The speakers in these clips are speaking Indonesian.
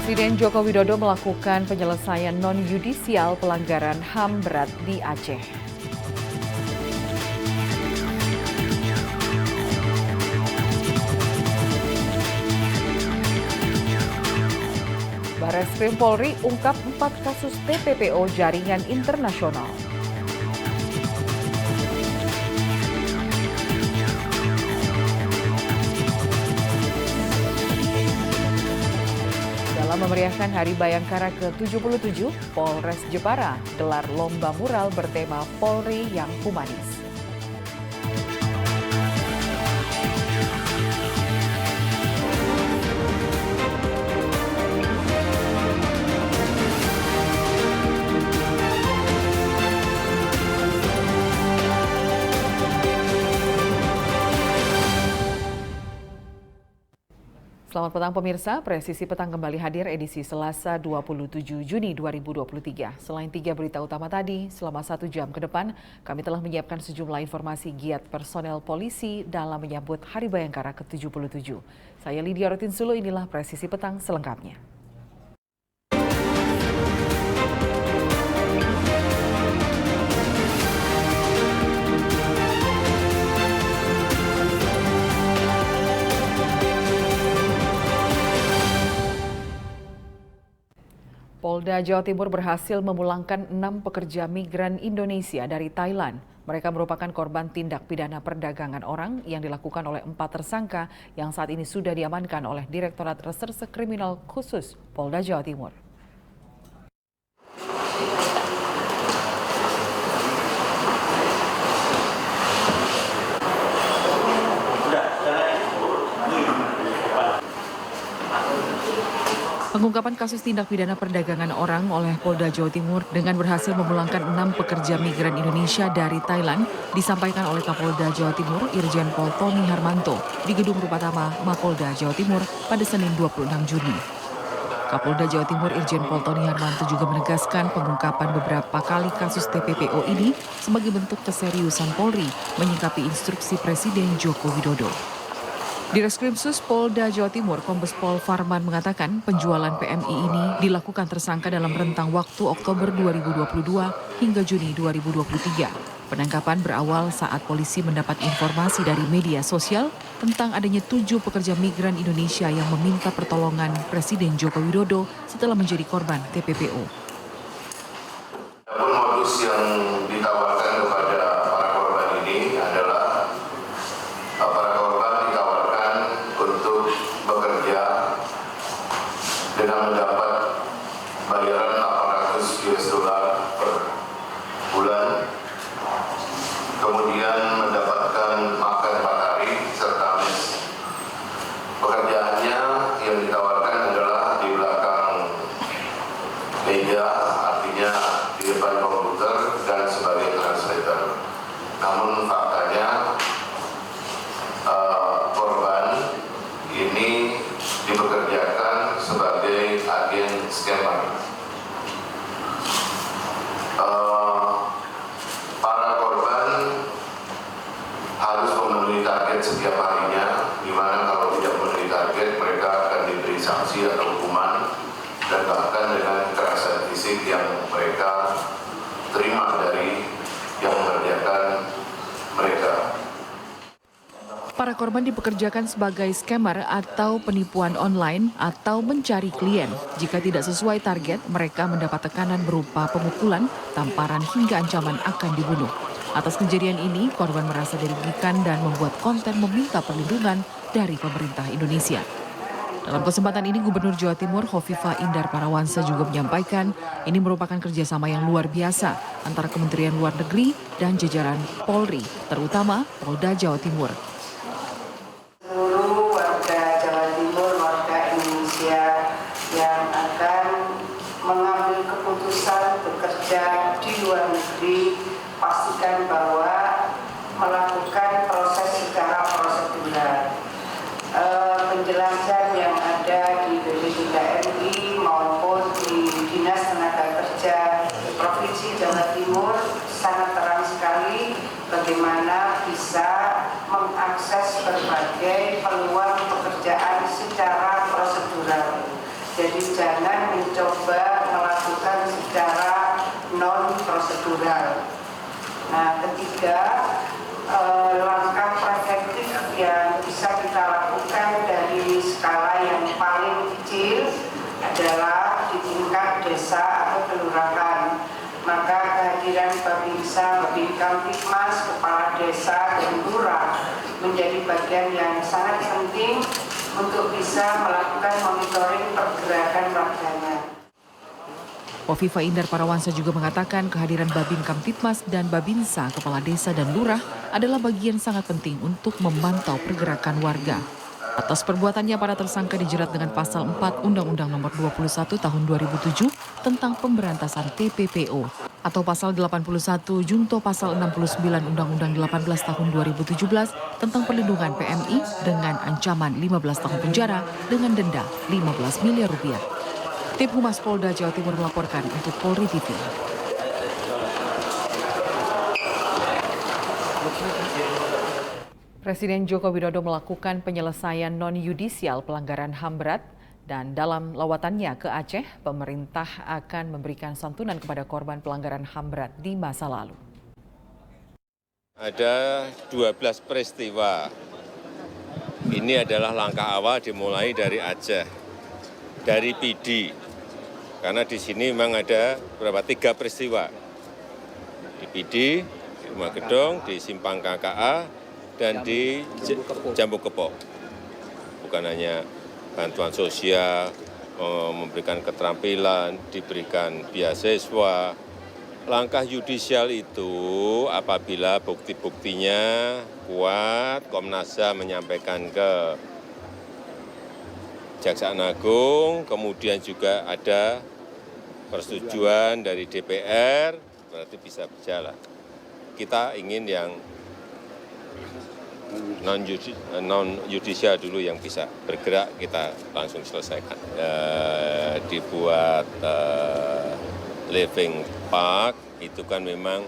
Presiden Joko Widodo melakukan penyelesaian non-yudisial pelanggaran HAM berat di Aceh. Barreskrim Polri ungkap 4 kasus TPPO jaringan internasional. Dalam memeriahkan Hari Bayangkara ke-77, Polres Jepara gelar lomba mural bertema Polri yang Humanis. Selamat petang pemirsa, Presisi Petang kembali hadir edisi Selasa 27 Juni 2023. Selain 3 berita utama tadi, selama 1 jam ke depan, kami telah menyiapkan sejumlah informasi giat personel polisi dalam menyambut Hari Bayangkara ke-77. Saya Lydia Rotinsulu, inilah Presisi Petang selengkapnya. Polda Jawa Timur berhasil memulangkan 6 pekerja migran Indonesia dari Thailand. Mereka merupakan korban tindak pidana perdagangan orang yang dilakukan oleh 4 tersangka yang saat ini sudah diamankan oleh Direktorat Reserse Kriminal Khusus Polda Jawa Timur. Pengungkapan kasus tindak pidana perdagangan orang oleh Polda Jawa Timur dengan berhasil memulangkan 6 pekerja migran Indonesia dari Thailand disampaikan oleh Kapolda Jawa Timur Irjen Pol Tony Harmanto di Gedung Rupatama Mapolda Jawa Timur pada Senin 26 Juni. Kapolda Jawa Timur Irjen Pol Tony Harmanto juga menegaskan pengungkapan beberapa kali kasus TPPO ini sebagai bentuk keseriusan Polri menyikapi instruksi Presiden Joko Widodo. Direskrimsus Polda Jawa Timur Kombes Pol Farman mengatakan penjualan PMI ini dilakukan tersangka dalam rentang waktu Oktober 2022 hingga Juni 2023. Penangkapan berawal saat polisi mendapat informasi dari media sosial tentang adanya 7 pekerja migran Indonesia yang meminta pertolongan Presiden Joko Widodo setelah menjadi korban TPPO. Adapun modus yang ditawarkan kepada para korban ini adalah para korban ditawarkan untuk bekerja dengan mendapat bayaran $800 per bulan, kemudian mendapatkan makan 4 hari serta mes. Pekerjaannya yang ditawarkan adalah di belakang meja, artinya di depan komputer dan sebagai translator. Namun faktanya korban ini dipekerjakan sebagai agen scammer. Para korban harus memenuhi target setiap harinya, di mana kalau tidak memenuhi target mereka akan diberi sanksi atau hukuman dan bahkan dengan kekerasan fisik yang mereka terima dari yang mengerjakan mereka. Para korban dipekerjakan sebagai scammer atau penipuan online atau mencari klien. Jika tidak sesuai target, mereka mendapat tekanan berupa pemukulan, tamparan hingga ancaman akan dibunuh. Atas kejadian ini, korban merasa dirugikan dan membuat konten meminta perlindungan dari pemerintah Indonesia. Dalam kesempatan ini, Gubernur Jawa Timur Hovifah Indar Parawansa juga menyampaikan ini merupakan kerjasama yang luar biasa antara Kementerian Luar Negeri dan jajaran Polri, terutama Polda Jawa Timur. Seluruh warga Jawa Timur, warga Indonesia yang akan mengambil keputusan bekerja di luar negeri, pastikan bahwa melakukan proses secara prosedural. Penjelasan yang ada di BPD maupun di Dinas Tenaga Kerja Provinsi Jawa Timur sangat terang sekali bagaimana bisa mengakses Jadi jangan mencoba melakukan secara non-prosedural. Nah, ketiga, langkah preventif yang bisa kita lakukan dari skala yang paling kecil adalah di tingkat desa atau kelurahan. Maka kehadiran Babinsa, Babinkamtibmas, kepala desa dan lurah menjadi bagian yang sangat penting untuk bisa melakukan monitoring pergerakan warganya. Kofifa Indar Parawansa juga mengatakan kehadiran Babin Kamtibmas dan Babinsa, kepala desa dan lurah, adalah bagian sangat penting untuk memantau pergerakan warga. Atas perbuatannya, para tersangka dijerat dengan pasal 4 Undang-Undang Nomor 21 Tahun 2007 tentang pemberantasan TPPO atau pasal 81 junto pasal 69 Undang-Undang 18 Tahun 2017 tentang perlindungan PMI dengan ancaman 15 tahun penjara dengan denda 15 miliar rupiah. Tim Humas Polda Jawa Timur melaporkan untuk Polri TV. Presiden Joko Widodo melakukan penyelesaian non-yudisial pelanggaran HAM berat dan dalam lawatannya ke Aceh, pemerintah akan memberikan santunan kepada korban pelanggaran HAM berat di masa lalu. Ada 12 peristiwa. Ini adalah langkah awal dimulai dari Aceh, dari PD. Karena di sini memang ada 3 peristiwa. Di PD, di Rumah Gedong, di Simpang KKA, dan di Jambu Kepok. Bukan hanya bantuan sosial, memberikan keterampilan, diberikan beasiswa. Langkah yudisial itu apabila bukti-buktinya kuat, Komnas HAM menyampaikan ke Kejaksaan Agung, kemudian juga ada persetujuan dari DPR, berarti bisa berjalan. Kita ingin yang non-yudisial dulu yang bisa bergerak, kita langsung selesaikan. Dibuat living park, itu kan memang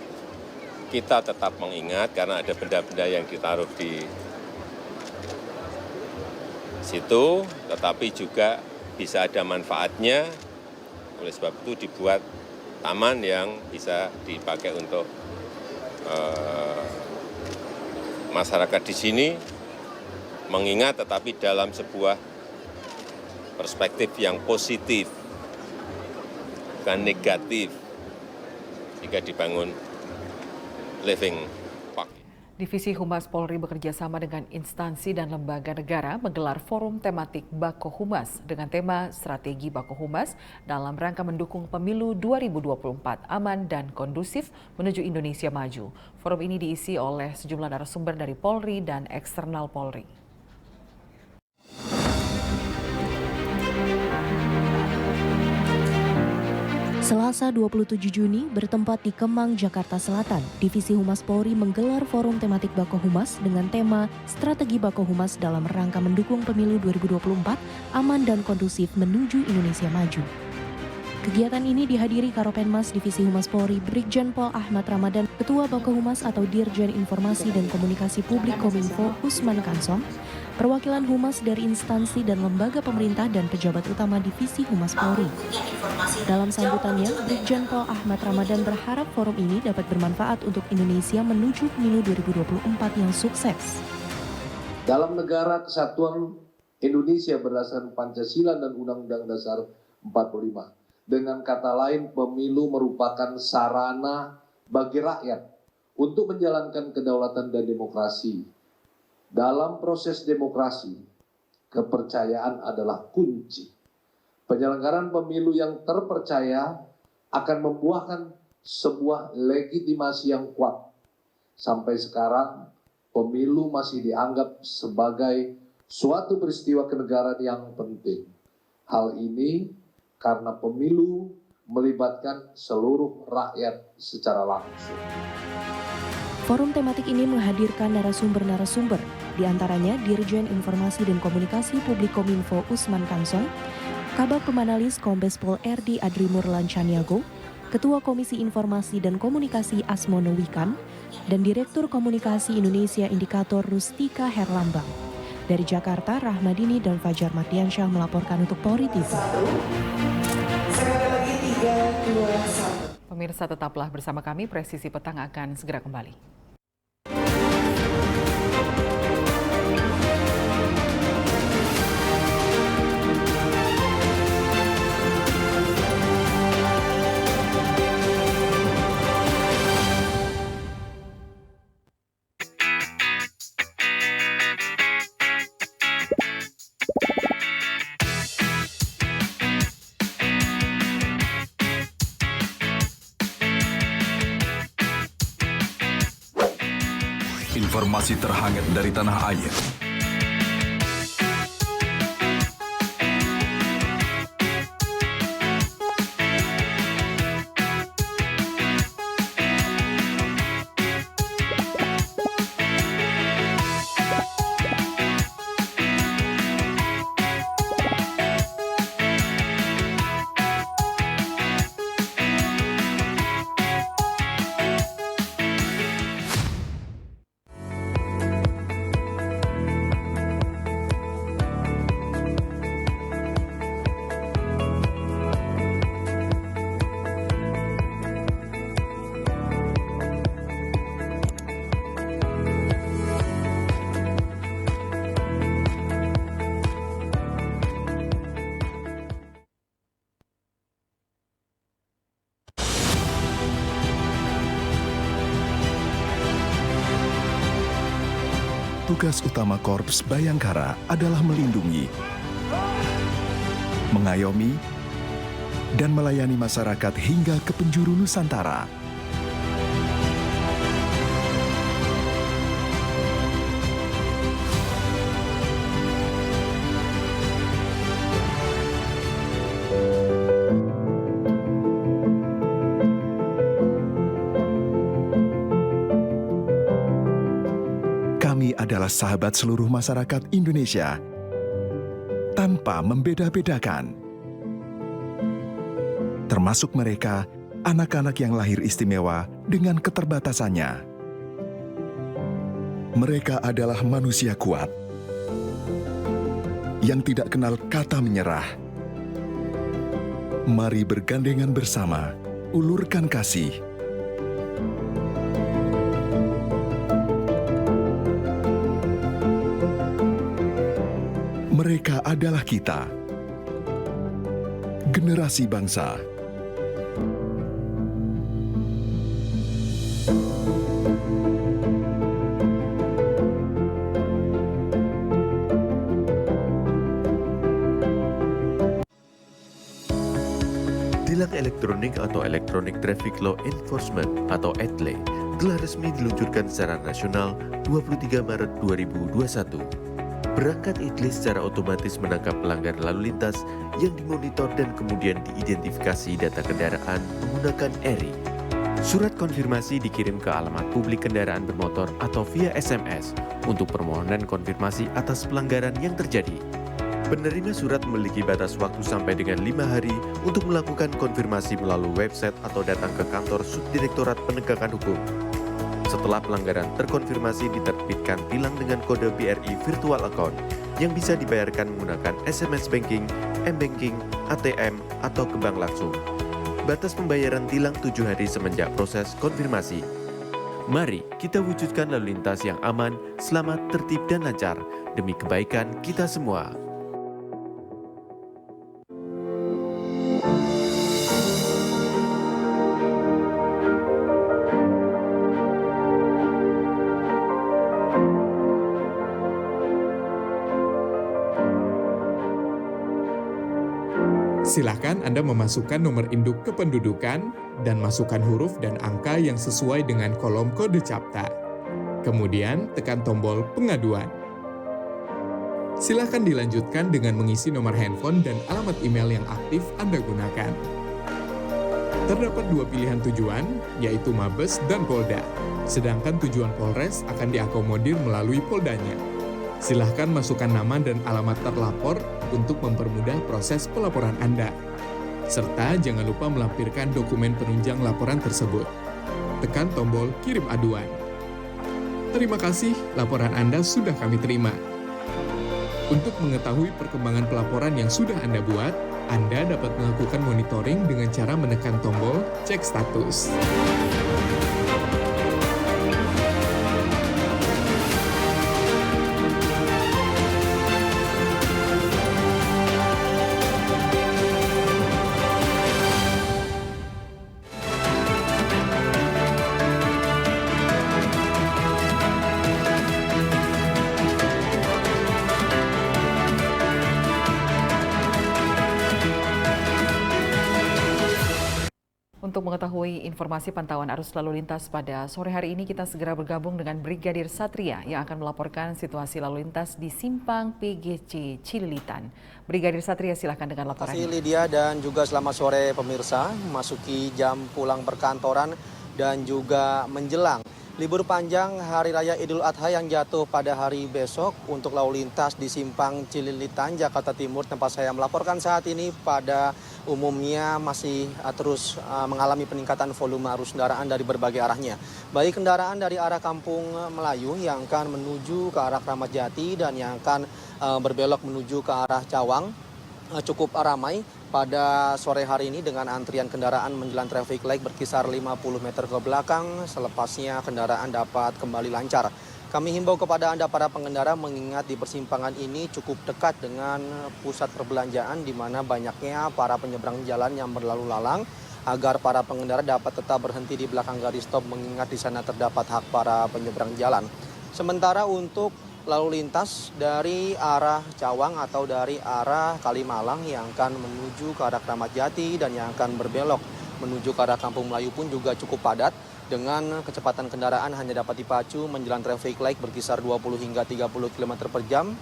kita tetap mengingat karena ada benda-benda yang ditaruh di situ, tetapi juga bisa ada manfaatnya. Oleh sebab itu dibuat taman yang bisa dipakai untuk masyarakat di sini mengingat, tetapi dalam sebuah perspektif yang positif, bukan negatif, jika dibangun living park. Divisi Humas Polri bekerja sama dengan instansi dan lembaga negara menggelar forum tematik Bako Humas dengan tema Strategi Bako Humas dalam rangka mendukung pemilu 2024 aman dan kondusif menuju Indonesia maju. Forum ini diisi oleh sejumlah narasumber dari Polri dan eksternal Polri. Selasa 27 Juni bertempat di Kemang, Jakarta Selatan, Divisi Humas Polri menggelar forum tematik Bako Humas dengan tema Strategi Bako Humas dalam rangka mendukung pemilu 2024 aman dan kondusif menuju Indonesia maju. Kegiatan ini dihadiri Karopenmas Divisi Humas Polri Brigjen Pol Ahmad Ramadan, Ketua Bako Humas atau Dirjen Informasi dan Komunikasi Publik Kominfo Usman Kansong, perwakilan Humas dari instansi dan lembaga pemerintah dan pejabat utama Divisi Humas Polri. Dalam sambutannya, Brigjen Pol Ahmad Ramadan berharap forum ini dapat bermanfaat untuk Indonesia menuju pemilu 2024 yang sukses. Dalam negara kesatuan Indonesia berdasarkan Pancasila dan Undang-Undang Dasar 45. Dengan kata lain, pemilu merupakan sarana bagi rakyat untuk menjalankan kedaulatan dan demokrasi. Dalam proses demokrasi, kepercayaan adalah kunci. Penyelenggaraan pemilu yang terpercaya akan membuahkan sebuah legitimasi yang kuat. Sampai sekarang, pemilu masih dianggap sebagai suatu peristiwa kenegaraan yang penting. Hal ini karena pemilu melibatkan seluruh rakyat secara langsung. Forum tematik ini menghadirkan narasumber-narasumber, diantaranya Dirjen Informasi dan Komunikasi Publik Kominfo Usman Kansong, Kabag Pemanalis Kombes Pol RD Adrimur Lancaniago, Ketua Komisi Informasi dan Komunikasi Asmono Wikan, dan Direktur Komunikasi Indonesia Indikator Rustika Herlambang. Dari Jakarta, Rahmadini dan Fajar Mardiansyah melaporkan untuk Polri TV. Sekali lagi 3, 2, 1. Pemirsa tetaplah bersama kami, Presisi Petang akan segera kembali. Informasi terhangat dari tanah air. Tugas utama Korps Bayangkara adalah melindungi, mengayomi, dan melayani masyarakat hingga ke penjuru Nusantara. Kami adalah sahabat seluruh masyarakat Indonesia, tanpa membeda-bedakan. Termasuk mereka, anak-anak yang lahir istimewa dengan keterbatasannya. Mereka adalah manusia kuat, yang tidak kenal kata menyerah. Mari bergandengan bersama, ulurkan kasih. Mereka adalah kita, generasi bangsa. Tilang elektronik atau Electronic Traffic Law Enforcement atau ETLE telah resmi diluncurkan secara nasional 23 Maret 2021. Perangkat ETLE secara otomatis menangkap pelanggar lalu lintas yang dimonitor dan kemudian diidentifikasi data kendaraan menggunakan ERI. Surat konfirmasi dikirim ke alamat publik kendaraan bermotor atau via SMS untuk permohonan konfirmasi atas pelanggaran yang terjadi. Penerima surat memiliki batas waktu sampai dengan 5 hari untuk melakukan konfirmasi melalui website atau datang ke kantor Subdirektorat Penegakan Hukum. Setelah pelanggaran terkonfirmasi, diterbitkan tilang dengan kode BRI Virtual Account yang bisa dibayarkan menggunakan SMS Banking, M-Banking, ATM, atau ke bank langsung. Batas pembayaran tilang 7 hari semenjak proses konfirmasi. Mari kita wujudkan lalu lintas yang aman, selamat, tertib, dan lancar demi kebaikan kita semua. Silakan Anda memasukkan nomor induk kependudukan dan masukkan huruf dan angka yang sesuai dengan kolom kode CAPTA. Kemudian tekan tombol pengaduan. Silakan dilanjutkan dengan mengisi nomor handphone dan alamat email yang aktif Anda gunakan. Terdapat 2 pilihan tujuan, yaitu Mabes dan Polda. Sedangkan tujuan Polres akan diakomodir melalui Poldanya. Silahkan masukkan nama dan alamat terlapor untuk mempermudah proses pelaporan Anda. Serta jangan lupa melampirkan dokumen penunjang laporan tersebut. Tekan tombol kirim aduan. Terima kasih, laporan Anda sudah kami terima. Untuk mengetahui perkembangan pelaporan yang sudah Anda buat, Anda dapat melakukan monitoring dengan cara menekan tombol cek status. Untuk mengetahui informasi pantauan arus lalu lintas pada sore hari ini, kita segera bergabung dengan Brigadir Satria yang akan melaporkan situasi lalu lintas di Simpang PGC Cililitan. Brigadir Satria, silahkan dengan laporannya. Terima kasih Lydia dan juga selamat sore pemirsa. Memasuki jam pulang perkantoran dan juga menjelang libur panjang Hari Raya Idul Adha yang jatuh pada hari besok untuk lalu lintas di Simpang Cililitan, Jakarta Timur, tempat saya melaporkan saat ini pada umumnya masih terus mengalami peningkatan volume arus kendaraan dari berbagai arahnya. Baik kendaraan dari arah Kampung Melayu yang akan menuju ke arah Kramat Jati dan yang akan berbelok menuju ke arah Cawang cukup ramai pada sore hari ini dengan antrian kendaraan menjelang traffic light berkisar 50 meter ke belakang. Selepasnya kendaraan dapat kembali lancar. Kami himbau kepada Anda para pengendara mengingat di persimpangan ini cukup dekat dengan pusat perbelanjaan di mana banyaknya para penyeberang jalan yang berlalu lalang agar para pengendara dapat tetap berhenti di belakang garis stop mengingat di sana terdapat hak para penyeberang jalan. Sementara untuk lalu lintas dari arah Cawang atau dari arah Kalimalang yang akan menuju ke arah Kramat Jati dan yang akan berbelok menuju ke arah Kampung Melayu pun juga cukup padat dengan kecepatan kendaraan hanya dapat dipacu menjelang traffic light berkisar 20 hingga 30 km per jam.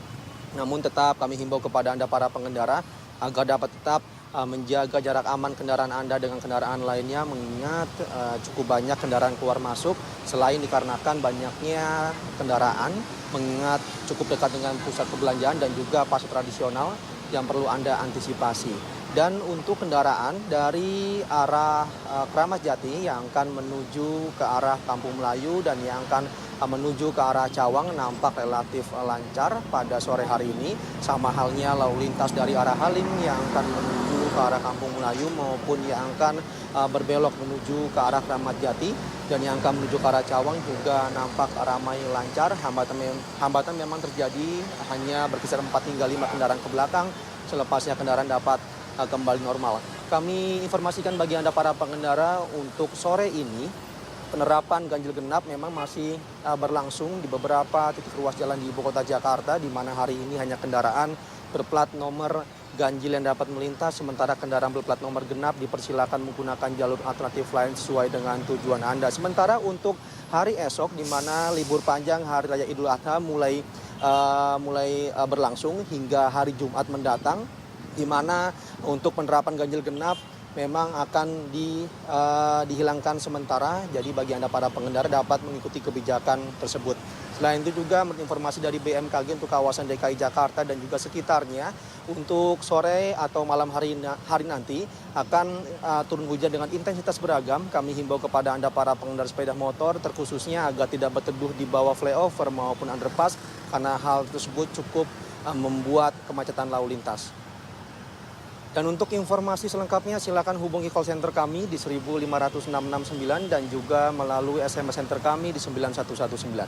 Namun tetap kami himbau kepada Anda para pengendara agar dapat tetap menjaga jarak aman kendaraan Anda dengan kendaraan lainnya mengingat cukup banyak kendaraan keluar masuk selain dikarenakan banyaknya kendaraan mengingat cukup dekat dengan pusat perbelanjaan dan juga pasar tradisional yang perlu Anda antisipasi. Dan untuk kendaraan dari arah Kramat Jati yang akan menuju ke arah Kampung Melayu dan yang akan menuju ke arah Cawang nampak relatif lancar pada sore hari ini. Sama halnya lalu lintas dari arah Halim yang akan menuju ke arah Kampung Melayu maupun yang akan berbelok menuju ke arah Kramat Jati dan yang akan menuju ke arah Cawang juga nampak ramai lancar. Hambatan memang terjadi hanya berkisar 4 hingga 5 kendaraan ke belakang. Selepasnya kendaraan dapat kembali normal. Kami informasikan bagi Anda para pengendara untuk sore ini penerapan ganjil genap memang masih berlangsung di beberapa titik ruas jalan di Ibu Kota Jakarta di mana hari ini hanya kendaraan berplat nomor ganjil yang dapat melintas sementara kendaraan berplat nomor genap dipersilakan menggunakan jalur alternatif lain sesuai dengan tujuan Anda. Sementara untuk hari esok di mana libur panjang Hari Raya Idul Adha mulai berlangsung hingga hari Jumat mendatang di mana untuk penerapan ganjil genap memang akan dihilangkan sementara. Jadi bagi Anda para pengendara dapat mengikuti kebijakan tersebut. Selain itu juga menurut informasi dari BMKG untuk kawasan DKI Jakarta dan juga sekitarnya untuk sore atau malam hari nanti akan turun hujan dengan intensitas beragam. Kami himbau kepada Anda para pengendara sepeda motor terkhususnya agar tidak berteduh di bawah flyover maupun underpass karena hal tersebut cukup membuat kemacetan lalu lintas. Dan untuk informasi selengkapnya silakan hubungi call center kami di 1506669 dan juga melalui SMS center kami di 9119.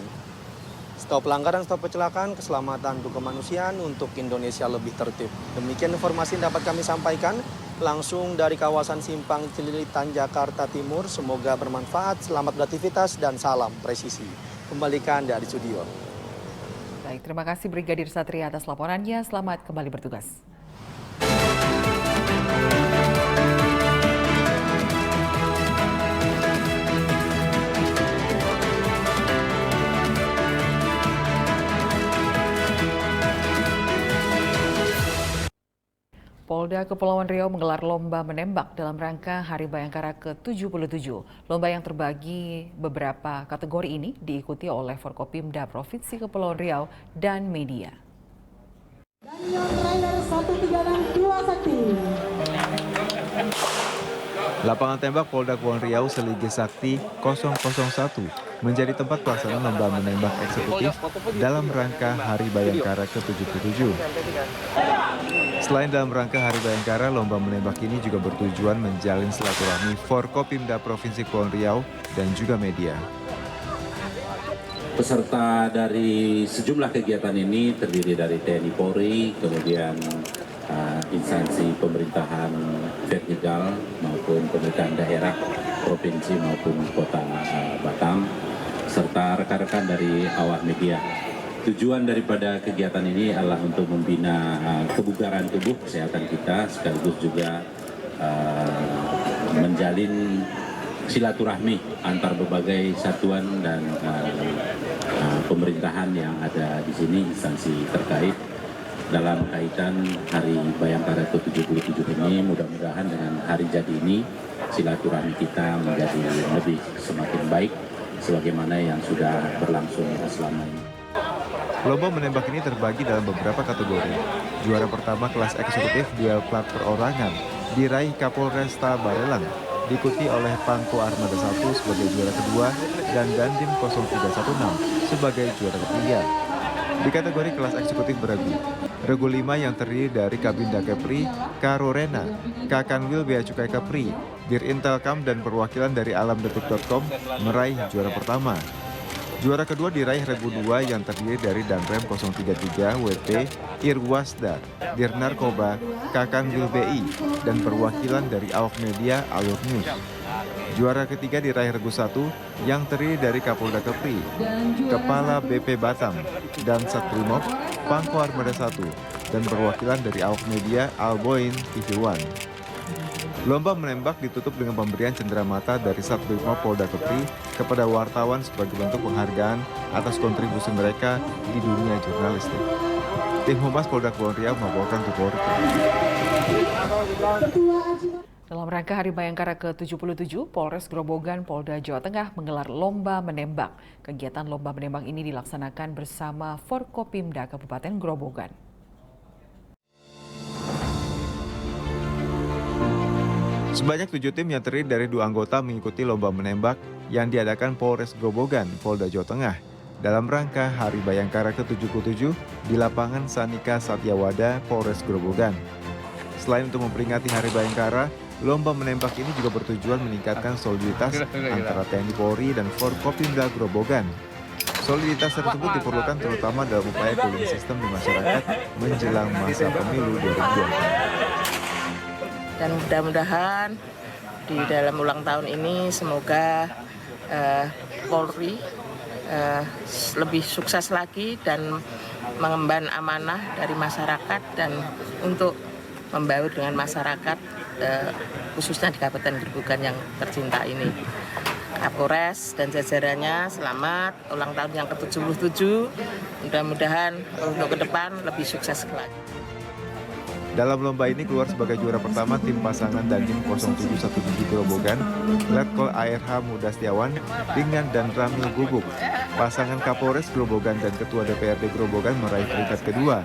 Stop pelanggaran, stop kecelakaan, keselamatan untuk kemanusiaan untuk Indonesia lebih tertib. Demikian informasi yang dapat kami sampaikan langsung dari kawasan Simpang Cililitan, Jakarta Timur. Semoga bermanfaat, selamat beraktivitas dan salam presisi. Kembalikan dari studio. Baik, terima kasih Brigadir Satria atas laporannya. Selamat kembali bertugas. Polda Kepulauan Riau menggelar lomba menembak dalam rangka Hari Bayangkara ke-77. Lomba yang terbagi beberapa kategori ini diikuti oleh Forkopimda Provinsi Kepulauan Riau dan media. Daniel Rider 136 Sakti. Lapangan tembak Polda Kepulauan Riau Selige Sakti 001 menjadi tempat pelaksanaan lomba menembak eksekutif dalam rangka Hari Bayangkara ke-77. Selain dalam rangka Hari Bayangkara, lomba menembak ini juga bertujuan menjalin silaturahmi Forkopimda Provinsi Kepulauan Riau dan juga media. Peserta dari sejumlah kegiatan ini terdiri dari TNI Polri, kemudian instansi pemerintahan vertikal maupun pemerintahan daerah, provinsi maupun kota Batam, serta rekan-rekan dari awak media. Tujuan daripada kegiatan ini adalah untuk membina kebugaran tubuh, kesehatan kita, sekaligus juga menjalin silaturahmi antar berbagai satuan dan pemerintahan yang ada di sini, instansi terkait dalam kaitan Hari Bayangkara ke-77 ini. Mudah-mudahan dengan hari jadi ini silaturahmi kita menjadi lebih semakin baik sebagaimana yang sudah berlangsung selama ini. Lomba menembak ini terbagi dalam beberapa kategori. Juara pertama kelas eksekutif duel plat perorangan diraih Kapolresta Barelang, diikuti oleh Pangko Armada 1 sebagai juara kedua dan Dandim 0316 sebagai juara ketiga. Di kategori kelas eksekutif Regu 5 yang terdiri dari Kabinda Kepri, Karorena, Kakanwil Bea Cukai Kepri, Dir Intelkam dan perwakilan dari alamdetik.com meraih juara pertama. Juara kedua diraih Regu 2 yang terdiri dari Danrem 033 WP, Irwasda, Dir Narkoba, Kakanwil BI, dan perwakilan dari awak media Alur News. Juara ketiga diraih Regu 1 yang terdiri dari Kapolda Kepri, Kepala BP Batam, dan Satbrimob, Pangko Armada 1, dan perwakilan dari awak media Alboin TV One. Lomba menembak ditutup dengan pemberian cenderamata dari Satbrimob Polda Kepri kepada wartawan sebagai bentuk penghargaan atas kontribusi mereka di dunia jurnalistik. Tim Humas Polda Kepulauan Riau melaporkan untuk Polri. Dalam rangka Hari Bayangkara ke-77, Polres Grobogan, Polda Jawa Tengah menggelar lomba menembak. Kegiatan lomba menembak ini dilaksanakan bersama Forkopimda Kabupaten Grobogan. Sebanyak 7 tim yang terdiri dari 2 anggota mengikuti lomba menembak yang diadakan Polres Grobogan, Polda Jawa Tengah dalam rangka Hari Bayangkara ke-77 di lapangan Sanika Satyawada, Polres Grobogan. Selain untuk memperingati Hari Bayangkara, lomba menembak ini juga bertujuan meningkatkan soliditas antara TNI Polri dan Forkopimda Grobogan. Soliditas tersebut diperlukan terutama dalam upaya cooling sistem di masyarakat menjelang masa pemilu 2024. Dan mudah-mudahan di dalam ulang tahun ini semoga Polri lebih sukses lagi dan mengemban amanah dari masyarakat dan untuk membaur dengan masyarakat khususnya di Kabupaten Grobogan yang tercinta ini. Kapolres dan jajarannya selamat ulang tahun yang ke-77. Mudah-mudahan untuk ke depan lebih sukses lagi. Dalam lomba ini keluar sebagai juara pertama tim pasangan Dandim 0717 Grobogan, Letkol ARH Muda Setiawan dengan Dan Ramil Gubuk. Pasangan Kapolres Grobogan dan Ketua DPRD Grobogan meraih peringkat kedua.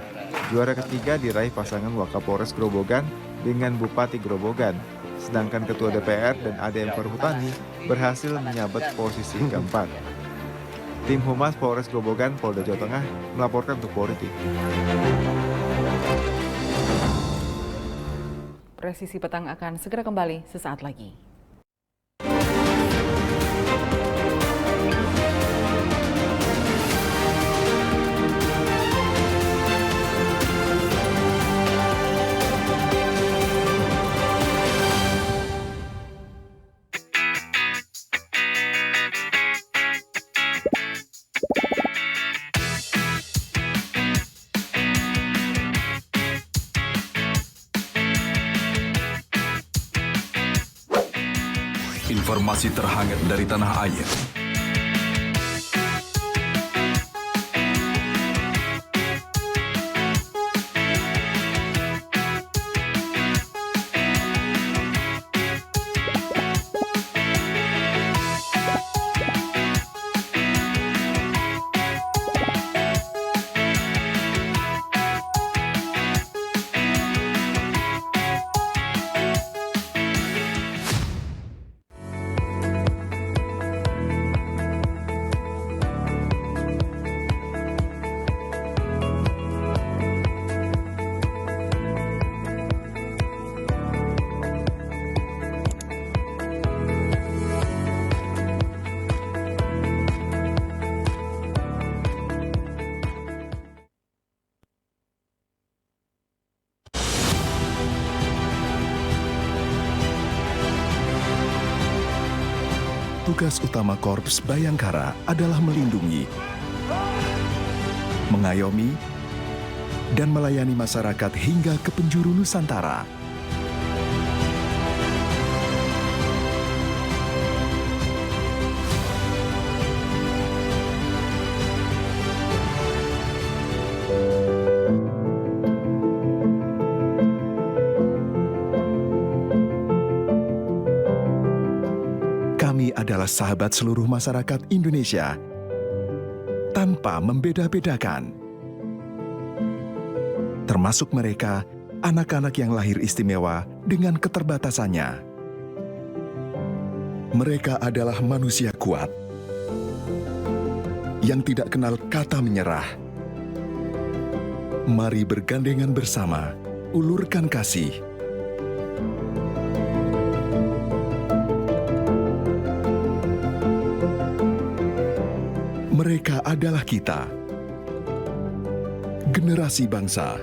Juara ketiga diraih pasangan Wakapolres Grobogan dengan Bupati Grobogan. Sedangkan Ketua DPR dan ADM Perhutani berhasil menyabet posisi keempat. Tim Humas Polres Grobogan, Polda Jawa Tengah melaporkan untuk Polri. Presisi Petang akan segera kembali sesaat lagi. Informasi terhangat dari tanah air. Tugas utama Korps Bayangkara adalah melindungi, mengayomi, dan melayani masyarakat hingga ke penjuru Nusantara. Kami adalah sahabat seluruh masyarakat Indonesia tanpa membeda-bedakan. Termasuk mereka, anak-anak yang lahir istimewa dengan keterbatasannya. Mereka adalah manusia kuat yang tidak kenal kata menyerah. Mari bergandengan bersama, ulurkan kasih. Mereka adalah kita, generasi bangsa.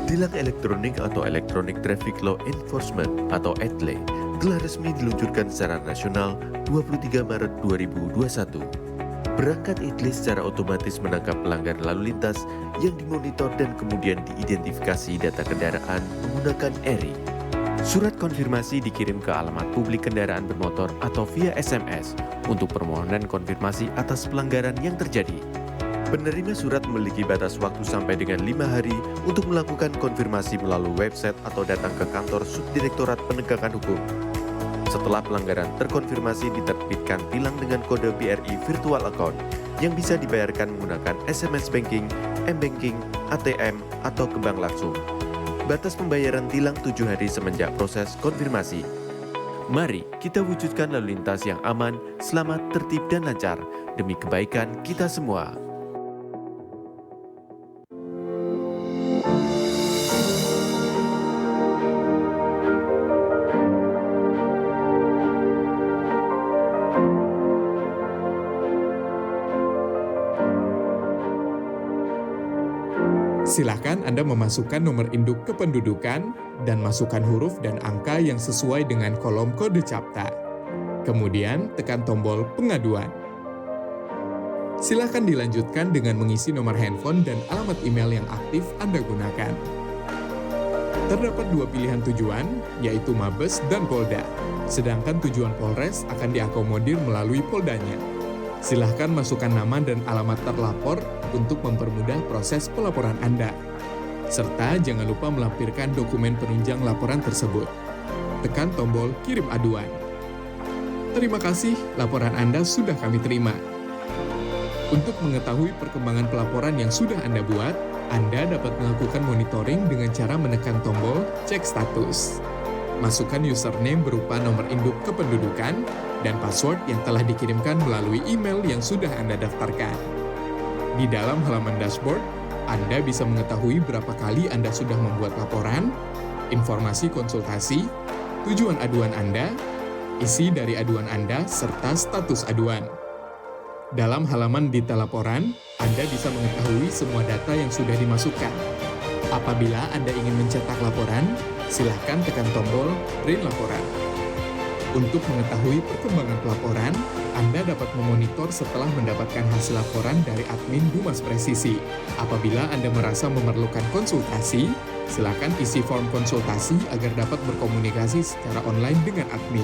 Tilang elektronik atau Electronic Traffic Law Enforcement atau ETLE telah resmi diluncurkan secara nasional 23 Maret 2021. Perangkat ETLE secara otomatis menangkap pelanggar lalu lintas yang dimonitor dan kemudian diidentifikasi data kendaraan menggunakan ERI. Surat konfirmasi dikirim ke alamat publik kendaraan bermotor atau via SMS untuk permohonan konfirmasi atas pelanggaran yang terjadi. Penerima surat memiliki batas waktu sampai dengan 5 hari untuk melakukan konfirmasi melalui website atau datang ke kantor Subdirektorat Penegakan Hukum. Setelah pelanggaran terkonfirmasi, diterbitkan tilang dengan kode BRI Virtual Account yang bisa dibayarkan menggunakan SMS Banking, M-Banking, ATM, atau ke bank langsung. Batas pembayaran tilang 7 hari semenjak proses konfirmasi. Mari kita wujudkan lalu lintas yang aman, selamat, tertib, dan lancar demi kebaikan kita semua. Silakan Anda memasukkan nomor induk kependudukan dan masukkan huruf dan angka yang sesuai dengan kolom kode CAPTA. Kemudian tekan tombol pengaduan. Silakan dilanjutkan dengan mengisi nomor handphone dan alamat email yang aktif Anda gunakan. Terdapat 2 pilihan tujuan, yaitu Mabes dan Polda. Sedangkan tujuan Polres akan diakomodir melalui Poldanya. Silahkan masukkan nama dan alamat terlapor untuk mempermudah proses pelaporan Anda. Serta jangan lupa melampirkan dokumen penunjang laporan tersebut. Tekan tombol kirim aduan. Terima kasih, laporan Anda sudah kami terima. Untuk mengetahui perkembangan pelaporan yang sudah Anda buat, Anda dapat melakukan monitoring dengan cara menekan tombol cek status. Masukkan username berupa nomor induk kependudukan dan password yang telah dikirimkan melalui email yang sudah Anda daftarkan. Di dalam halaman dashboard, Anda bisa mengetahui berapa kali Anda sudah membuat laporan, informasi konsultasi, tujuan aduan Anda, isi dari aduan Anda, serta status aduan. Dalam halaman detail laporan, Anda bisa mengetahui semua data yang sudah dimasukkan. Apabila Anda ingin mencetak laporan, silakan tekan tombol print laporan. Untuk mengetahui perkembangan pelaporan, Anda dapat memonitor setelah mendapatkan hasil laporan dari admin Humas Presisi. Apabila Anda merasa memerlukan konsultasi, silakan isi form konsultasi agar dapat berkomunikasi secara online dengan admin.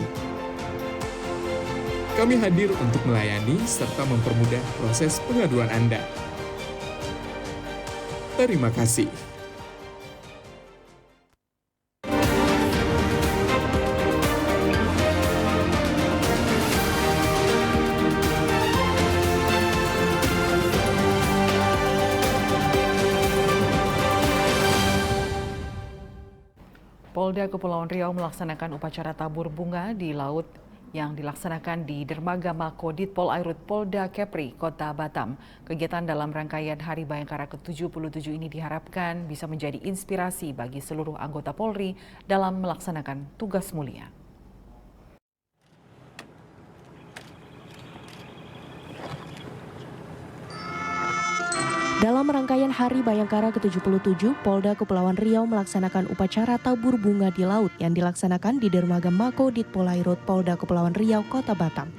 Kami hadir untuk melayani serta mempermudah proses pengaduan Anda. Terima kasih. Polda Kepulauan Riau melaksanakan upacara tabur bunga di laut yang dilaksanakan di Dermaga Mako Ditpol Airut Polda Kepri, Kota Batam. Kegiatan dalam rangkaian Hari Bayangkara ke-77 ini diharapkan bisa menjadi inspirasi bagi seluruh anggota Polri dalam melaksanakan tugas mulia. rangkaian Hari Bayangkara ke-77, Polda Kepulauan Riau melaksanakan upacara tabur bunga di laut yang dilaksanakan di Dermaga Mako Ditpolairut Polda Kepulauan Riau, Kota Batam.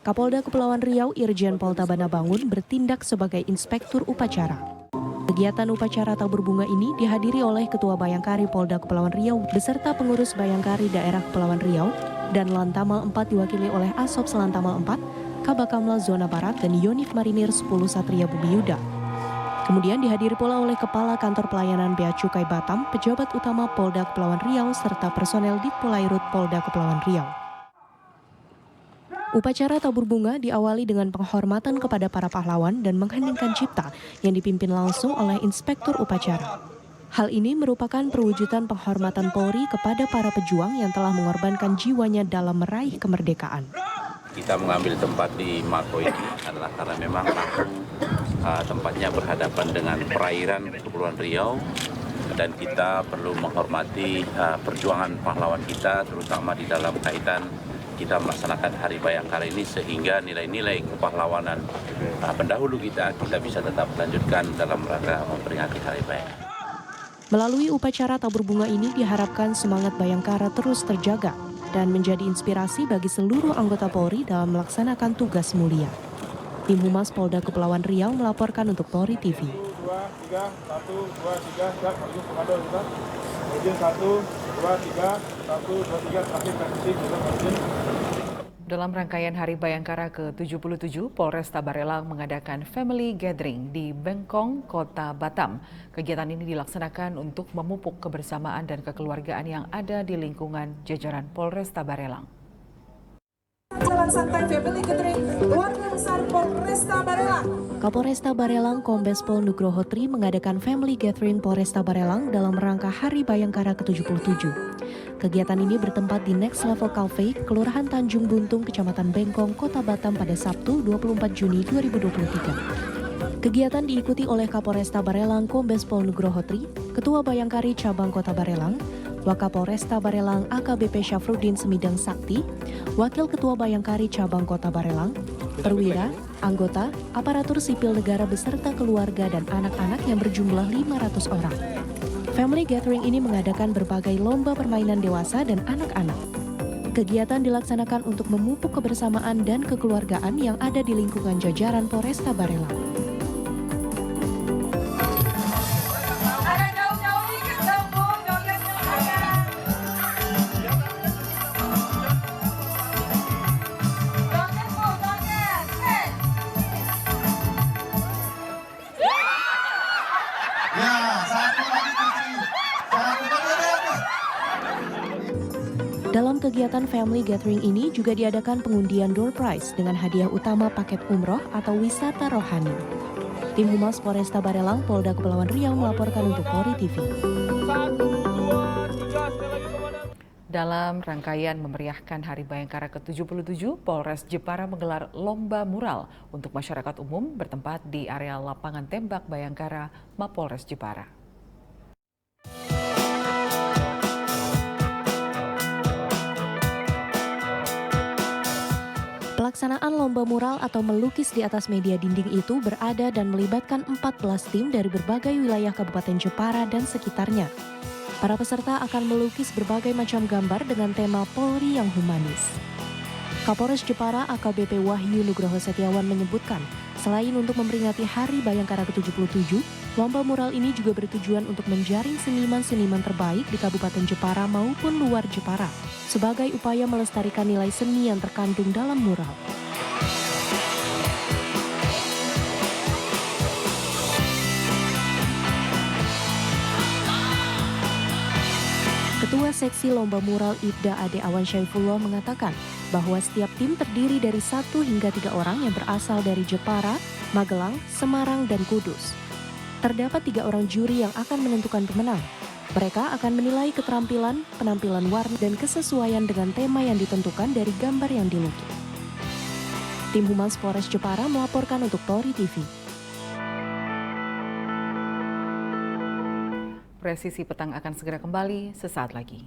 Kapolda Kepulauan Riau Irjen Pol Tabana Bangun bertindak sebagai inspektur upacara. Kegiatan upacara tabur bunga ini dihadiri oleh Ketua Bayangkari Polda Kepulauan Riau beserta pengurus Bayangkari Daerah Kepulauan Riau dan Lantamal 4 diwakili oleh Asop Selantamal 4, Kabakamla Zona Barat dan Yonif Marinir 10 Satria Bumi Yuda. Kemudian dihadiri pula oleh Kepala Kantor Pelayanan Bea Cukai Batam, pejabat utama Polda Kepulauan Riau serta personel Ditpolairut Polda Kepulauan Riau. Upacara tabur bunga diawali dengan penghormatan kepada para pahlawan dan mengheningkan cipta yang dipimpin langsung oleh inspektur upacara. Hal ini merupakan perwujudan penghormatan Polri kepada para pejuang yang telah mengorbankan jiwanya dalam meraih kemerdekaan. Kita mengambil tempat di Mako ini adalah karena memang tempatnya berhadapan dengan perairan Kepulauan Riau dan kita perlu menghormati perjuangan pahlawan kita, terutama di dalam kaitan kita melaksanakan Hari Bayangkara ini sehingga nilai-nilai kepahlawanan pendahulu kita bisa tetap lanjutkan dalam rangka memperingati Hari Bayangkara. Melalui upacara tabur bunga ini diharapkan semangat Bayangkara terus terjaga dan menjadi inspirasi bagi seluruh anggota Polri dalam melaksanakan tugas mulia. Tim Humas Polda Kepulauan Riau melaporkan untuk Polri TV. 2, 3, 1, 2, 3, siap, maju komando kita. Izin 1, 2, 3, 1, 2, 3, terakhir permisi, izin. Dalam rangkaian Hari Bayangkara ke-77, Polres Tabarelang mengadakan family gathering di Bengkong, Kota Batam. Kegiatan ini dilaksanakan untuk memupuk kebersamaan dan kekeluargaan yang ada di lingkungan jajaran Polres Tabarelang. Jalan santai family gathering keluarga besar Polresta Barelang. Kapolresta Barelang Kombes Pol Nugroho Tri mengadakan family gathering Polresta Barelang dalam rangka Hari Bayangkara ke-77. Kegiatan ini bertempat di Next Level Cafe, Kelurahan Tanjung Buntung, Kecamatan Bengkong, Kota Batam pada Sabtu 24 Juni 2023. Kegiatan diikuti oleh Kapolresta Barelang Kombes Pol Nugroho Tri, Ketua Bayangkari Cabang Kota Barelang, Wakapolresta Barelang AKBP Syafruddin Semidang Sakti, Wakil Ketua Bayangkari Cabang Kota Barelang, perwira, anggota, aparatur sipil negara beserta keluarga dan anak-anak yang berjumlah 500 orang. Family gathering ini mengadakan berbagai lomba permainan dewasa dan anak-anak. Kegiatan dilaksanakan untuk memupuk kebersamaan dan kekeluargaan yang ada di lingkungan jajaran Polresta Barelang. Dalam kegiatan family gathering ini juga diadakan pengundian door prize dengan hadiah utama paket umroh atau wisata rohani. Tim Humas Polresta Barelang Polda Kepulauan Riau melaporkan untuk Polri TV. Dalam rangkaian memeriahkan Hari Bayangkara ke-77, Polres Jepara menggelar lomba mural untuk masyarakat umum bertempat di area lapangan tembak Bayangkara Mapolres Jepara. Pelaksanaan lomba mural atau melukis di atas media dinding itu berada dan melibatkan 14 tim dari berbagai wilayah Kabupaten Jepara dan sekitarnya. Para peserta akan melukis berbagai macam gambar dengan tema Polri yang humanis. Kapolres Jepara AKBP Wahyu Nugroho Setiawan menyebutkan, selain untuk memperingati Hari Bayangkara ke-77, lomba mural ini juga bertujuan untuk menjaring seniman-seniman terbaik di Kabupaten Jepara maupun luar Jepara, sebagai upaya melestarikan nilai seni yang terkandung dalam mural. Ketua Seksi Lomba Mural Ibda Ade Awan Syaifullah mengatakan bahwa setiap tim terdiri dari 1 hingga 3 orang yang berasal dari Jepara, Magelang, Semarang, dan Kudus. Terdapat 3 orang juri yang akan menentukan pemenang. Mereka akan menilai keterampilan, penampilan warna, dan kesesuaian dengan tema yang ditentukan dari gambar yang dilukis. Tim Humas Polres Jepara melaporkan untuk Polri TV. Presisi Petang akan segera kembali sesaat lagi.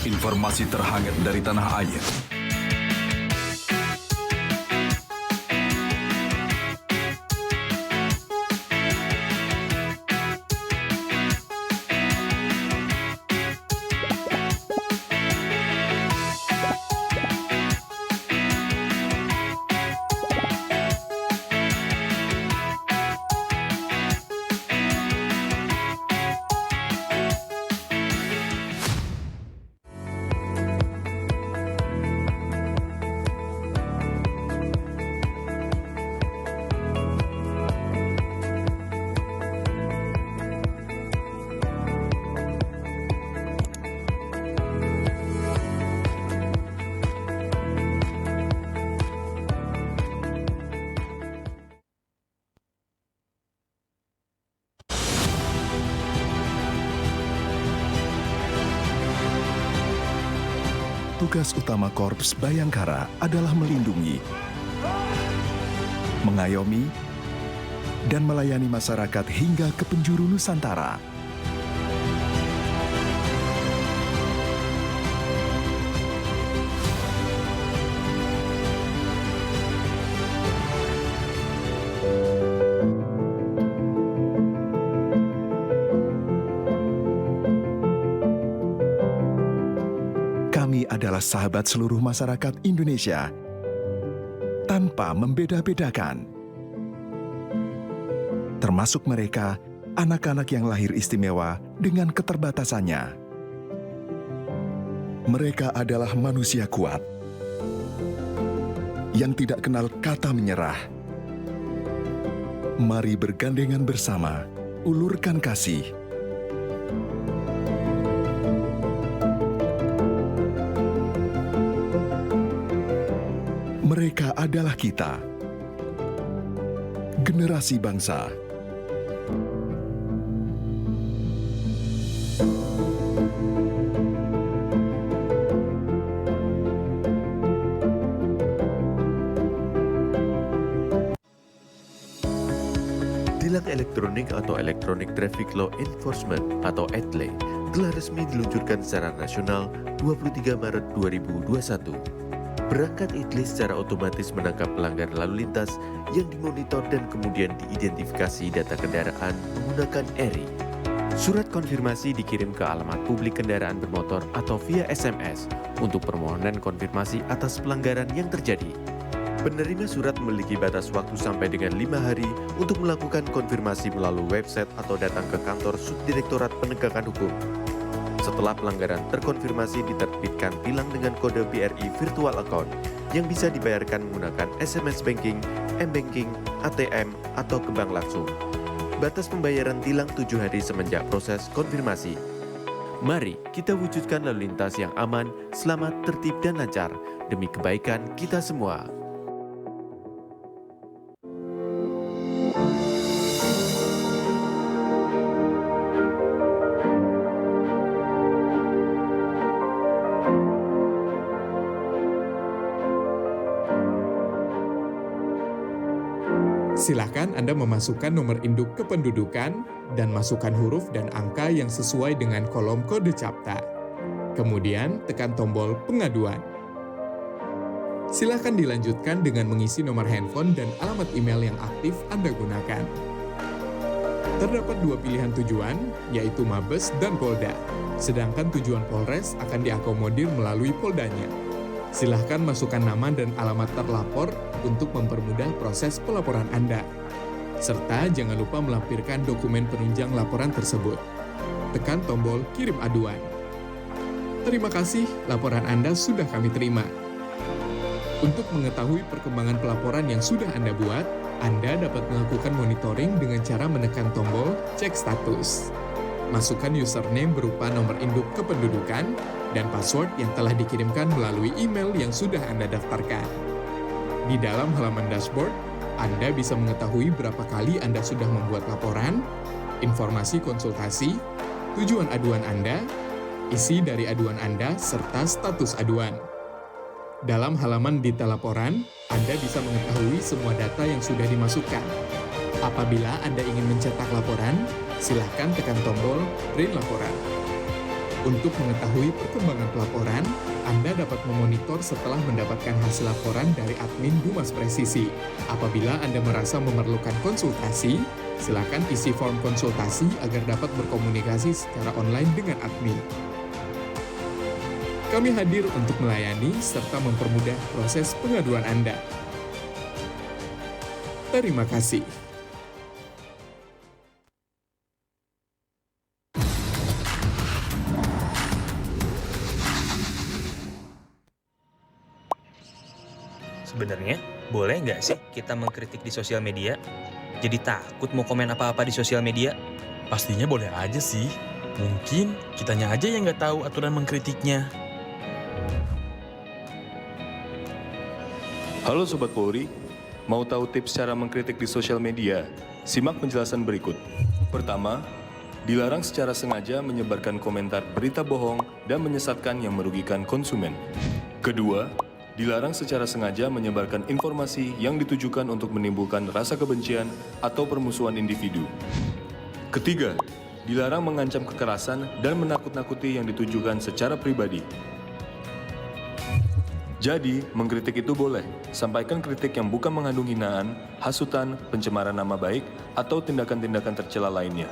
Informasi terhangat dari tanah air. Tugas utama Korps Bayangkara adalah melindungi, mengayomi, dan melayani masyarakat hingga ke penjuru Nusantara. Kami adalah sahabat seluruh masyarakat Indonesia, tanpa membeda-bedakan. Termasuk mereka, anak-anak yang lahir istimewa dengan keterbatasannya. Mereka adalah manusia kuat, yang tidak kenal kata menyerah. Mari bergandengan bersama, ulurkan kasih. Mereka adalah kita, generasi bangsa. Tilang elektronik atau Electronic Traffic Law Enforcement atau ETLE telah resmi diluncurkan secara nasional 23 Maret 2021. Perangkat ETLE secara otomatis menangkap pelanggar lalu lintas yang dimonitor dan kemudian diidentifikasi data kendaraan menggunakan ERI. Surat konfirmasi dikirim ke alamat publik kendaraan bermotor atau via SMS untuk permohonan konfirmasi atas pelanggaran yang terjadi. Penerima surat memiliki batas waktu sampai dengan 5 hari untuk melakukan konfirmasi melalui website atau datang ke kantor Subdirektorat Penegakan Hukum. Setelah pelanggaran terkonfirmasi, diterbitkan tilang dengan kode BRI Virtual Account yang bisa dibayarkan menggunakan SMS Banking, M-Banking, ATM, atau ke bank langsung. Batas pembayaran tilang 7 hari semenjak proses konfirmasi. Mari kita wujudkan lalu lintas yang aman, selamat, tertib, dan lancar demi kebaikan kita semua. Silakan Anda memasukkan nomor induk kependudukan dan masukkan huruf dan angka yang sesuai dengan kolom kode CAPTA. Kemudian tekan tombol pengaduan. Silakan dilanjutkan dengan mengisi nomor handphone dan alamat email yang aktif Anda gunakan. Terdapat 2 pilihan tujuan, yaitu Mabes dan Polda. Sedangkan tujuan Polres akan diakomodir melalui Poldanya. Silahkan masukkan nama dan alamat terlapor untuk mempermudah proses pelaporan Anda. Serta jangan lupa melampirkan dokumen penunjang laporan tersebut. Tekan tombol kirim aduan. Terima kasih, laporan Anda sudah kami terima. Untuk mengetahui perkembangan pelaporan yang sudah Anda buat, Anda dapat melakukan monitoring dengan cara menekan tombol cek status. Masukkan username berupa nomor induk kependudukan dan password yang telah dikirimkan melalui email yang sudah Anda daftarkan. Di dalam halaman dashboard, Anda bisa mengetahui berapa kali Anda sudah membuat laporan, informasi konsultasi, tujuan aduan Anda, isi dari aduan Anda, serta status aduan. Dalam halaman detail laporan, Anda bisa mengetahui semua data yang sudah dimasukkan. Apabila Anda ingin mencetak laporan, silakan tekan tombol Print Laporan. Untuk mengetahui perkembangan pelaporan, Anda dapat memonitor setelah mendapatkan hasil laporan dari admin Humas Presisi. Apabila Anda merasa memerlukan konsultasi, silakan isi form konsultasi agar dapat berkomunikasi secara online dengan admin. Kami hadir untuk melayani serta mempermudah proses pengaduan Anda. Terima kasih. Sebenarnya, boleh nggak sih kita mengkritik di sosial media? Jadi takut mau komen apa-apa di sosial media? Pastinya boleh aja sih. Mungkin kitanya aja yang nggak tahu aturan mengkritiknya. Halo Sobat Polri, mau tahu tips cara mengkritik di sosial media? Simak penjelasan berikut. Pertama, dilarang secara sengaja menyebarkan komentar berita bohong dan menyesatkan yang merugikan konsumen. Kedua, dilarang secara sengaja menyebarkan informasi yang ditujukan untuk menimbulkan rasa kebencian atau permusuhan individu. Ketiga, dilarang mengancam kekerasan dan menakut-nakuti yang ditujukan secara pribadi. Jadi, mengkritik itu boleh, sampaikan kritik yang bukan mengandung hinaan, hasutan, pencemaran nama baik, atau tindakan-tindakan tercela lainnya.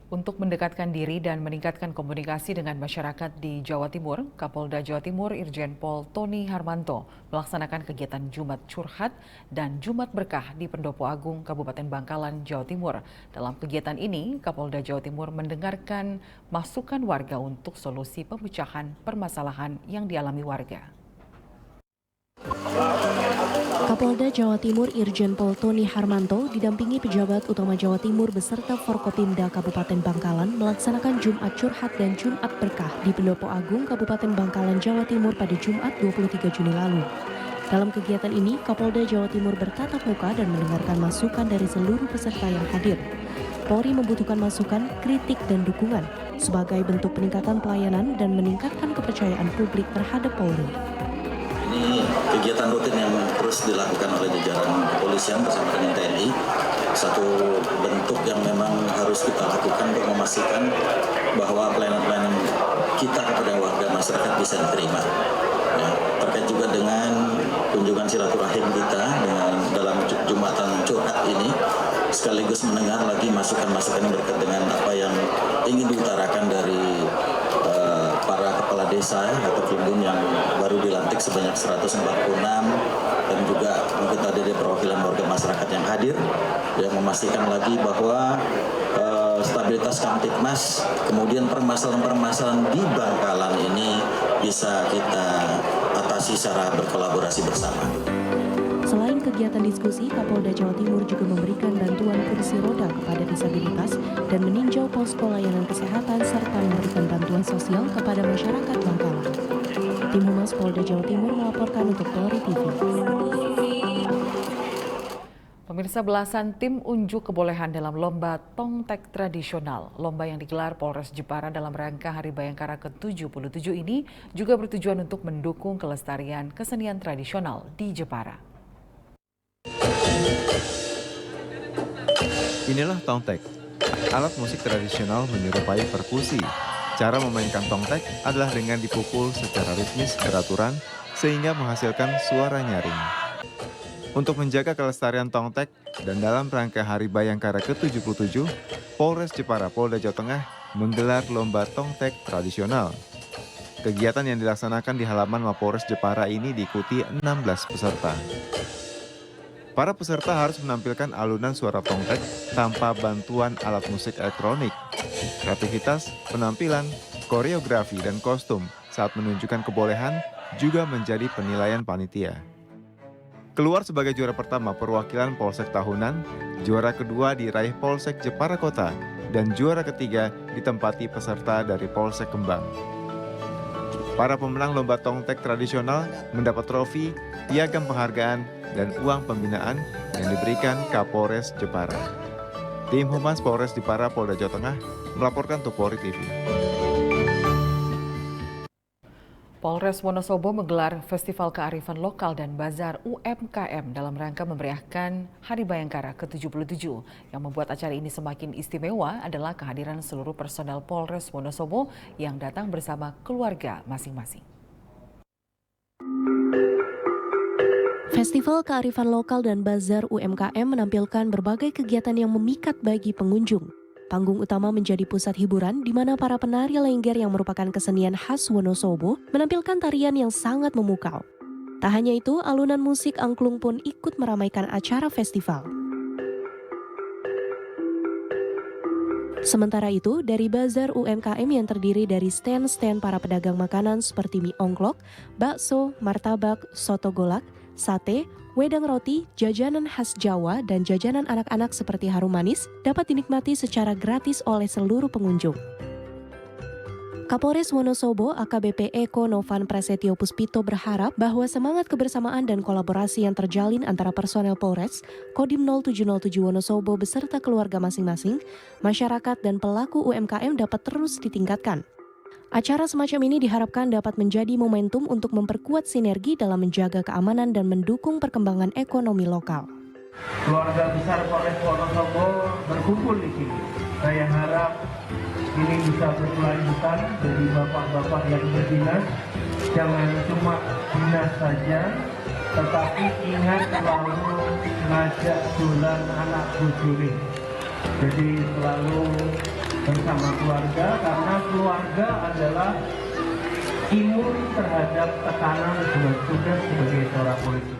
Untuk mendekatkan diri dan meningkatkan komunikasi dengan masyarakat di Jawa Timur, Kapolda Jawa Timur Irjen Pol Tony Harmanto melaksanakan kegiatan Jumat Curhat dan Jumat Berkah di Pendopo Agung, Kabupaten Bangkalan, Jawa Timur. Dalam kegiatan ini, Kapolda Jawa Timur mendengarkan masukan warga untuk solusi pemecahan permasalahan yang dialami warga. Kapolda Jawa Timur Irjen Pol Tony Harmanto didampingi pejabat utama Jawa Timur beserta Forkopimda Kabupaten Bangkalan melaksanakan Jumat Curhat dan Jumat Berkah di Pendopo Agung, Kabupaten Bangkalan, Jawa Timur pada Jumat 23 Juni lalu. Dalam kegiatan ini, Kapolda Jawa Timur bertatap muka dan mendengarkan masukan dari seluruh peserta yang hadir. Polri membutuhkan masukan, kritik, dan dukungan sebagai bentuk peningkatan pelayanan dan meningkatkan kepercayaan publik terhadap Polri. Ini kegiatan rutin yang terus dilakukan oleh jajaran kepolisian bersama dengan TNI. Satu bentuk yang memang harus kita lakukan untuk memastikan bahwa pelayanan-pelayanan kita kepada warga masyarakat bisa diterima. Ya, terkait juga dengan kunjungan silaturahim kita dengan dalam Jumatan Curhat ini, sekaligus mendengar lagi masukan-masukan yang berkaitan dengan apa yang ingin diutarakan dari para kepala desa atau Krimbun yang baru dilantik sebanyak 146 dan juga mungkin tadi ada perwakilan warga masyarakat yang hadir yang memastikan lagi bahwa stabilitas Kamtibmas kemudian permasalahan-permasalahan di Bangkalan ini bisa kita atasi secara berkolaborasi bersama. Selain kegiatan diskusi, Kapolda Jawa Timur juga memberikan bantuan kursi roda kepada disabilitas dan meninjau posko layanan kesehatan serta memberikan bantuan sosial kepada masyarakat Bangkalan. Tim Humas Polda Jawa Timur melaporkan untuk Polri TV. Pemirsa, belasan tim unjuk kebolehan dalam lomba tongtek tradisional. Lomba yang digelar Polres Jepara dalam rangka Hari Bayangkara ke-77 ini juga bertujuan untuk mendukung kelestarian kesenian tradisional di Jepara. Inilah tongtek, alat musik tradisional menyerupai perkusi. Cara memainkan tongtek adalah dengan dipukul secara ritmis beraturan sehingga menghasilkan suara nyaring. Untuk menjaga kelestarian tongtek dan dalam rangka Hari Bayangkara ke-77, Polres Jepara Polda Jawa Tengah menggelar lomba tongtek tradisional. Kegiatan yang dilaksanakan di halaman Mapolres Jepara ini diikuti 16 peserta. Para peserta harus menampilkan alunan suara tongtek tanpa bantuan alat musik elektronik. Kreativitas, penampilan, koreografi, dan kostum saat menunjukkan kebolehan juga menjadi penilaian panitia. Keluar sebagai juara pertama perwakilan Polsek tahunan, juara kedua diraih Polsek Jepara Kota, dan juara ketiga ditempati peserta dari Polsek Kembang. Para pemenang lomba tongtek tradisional mendapat trofi, piagam penghargaan, dan uang pembinaan yang diberikan Kapolres Jepara. Tim Humas Polres Jepara Polda Jawa Tengah melaporkan untuk Polri TV. Polres Wonosobo menggelar Festival Kearifan Lokal dan Bazar UMKM dalam rangka memeriahkan Hari Bayangkara ke-77. Yang membuat acara ini semakin istimewa adalah kehadiran seluruh personel Polres Wonosobo yang datang bersama keluarga masing-masing. Festival Kearifan Lokal dan Bazar UMKM menampilkan berbagai kegiatan yang memikat bagi pengunjung. Panggung utama menjadi pusat hiburan di mana para penari lengger yang merupakan kesenian khas Wonosobo menampilkan tarian yang sangat memukau. Tak hanya itu, alunan musik angklung pun ikut meramaikan acara festival. Sementara itu, dari Bazar UMKM yang terdiri dari stand-stand para pedagang makanan seperti mie ongklok, bakso, martabak, soto golak, sate, wedang roti, jajanan khas Jawa, dan jajanan anak-anak seperti harum manis dapat dinikmati secara gratis oleh seluruh pengunjung. Kapolres Wonosobo AKBP Eko Novan Prasetyo Puspito berharap bahwa semangat kebersamaan dan kolaborasi yang terjalin antara personel Polres, Kodim 0707 Wonosobo beserta keluarga masing-masing, masyarakat dan pelaku UMKM dapat terus ditingkatkan. Acara semacam ini diharapkan dapat menjadi momentum untuk memperkuat sinergi dalam menjaga keamanan dan mendukung perkembangan ekonomi lokal. Keluarga besar Polres Wonosobo berkumpul di sini. Saya harap ini bisa berkelanjutan dari bapak-bapak yang berdinas. Jangan cuma dinas saja, tetapi ingat selalu ngajak dolan anak bojone. Jadi selalu bersama keluarga, karena keluarga adalah imun terhadap tekanan tugas sebagai seorang polisi.